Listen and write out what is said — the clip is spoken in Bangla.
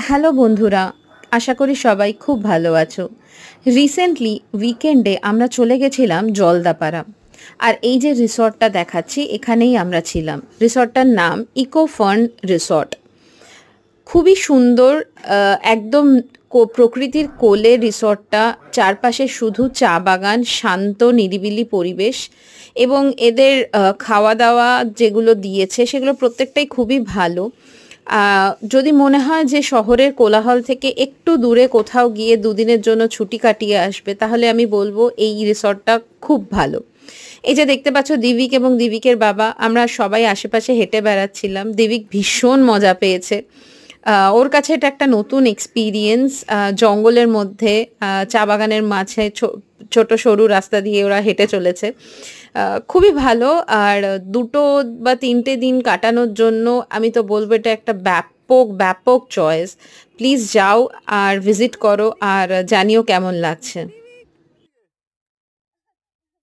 হ্যালো বন্ধুরা, আশা করি সবাই খুব ভালো আছো। রিসেন্টলি উইকেন্ডে আমরা চলে গেছিলাম জলদাপাড়া। আর এই যে রিসর্টটা দেখাচ্ছি এখানেই আমরা ছিলাম। রিসর্টটার নাম ইকো ফান রিসর্ট। খুবই সুন্দর, একদম প্রকৃতির কোলে রিসর্টটা। চারপাশে শুধু চা বাগান, শান্ত নিরিবিলি পরিবেশ এবং এদের খাওয়া দাওয়া যেগুলো দিয়েছে সেগুলো প্রত্যেকটাই খুবই ভালো। যদি মনে হয় যে শহরের কোলাহল থেকে একটু দূরে কোথাও গিয়ে দুদিনের জন্য ছুটি কাটিয়ে আসবে, তাহলে আমি বলবো এই রিসর্টটা খুব ভালো। এই যে দেখতে পাচ্ছ দিবিক এবং দিবিকের বাবা, আমরা সবাই আশেপাশে হেঁটে বেড়াচ্ছিলাম। দিবিক ভীষণ মজা পেয়েছে। ওর কাছে এটা একটা নতুন এক্সপিরিয়েন্স। জঙ্গলের মধ্যে চা বাগানের মাঝে ছোট সরু রাস্তা দিয়ে ওরা হেঁটে চলেছে। খুবই ভালো। আর ২ বা ৩টে দিন কাটানোর জন্য আমি তো বলবো এটা একটা ব্যাপক ব্যাপক চয়েস। প্লিজ যাও আর ভিজিট করো আর জানিও কেমন লাগছে।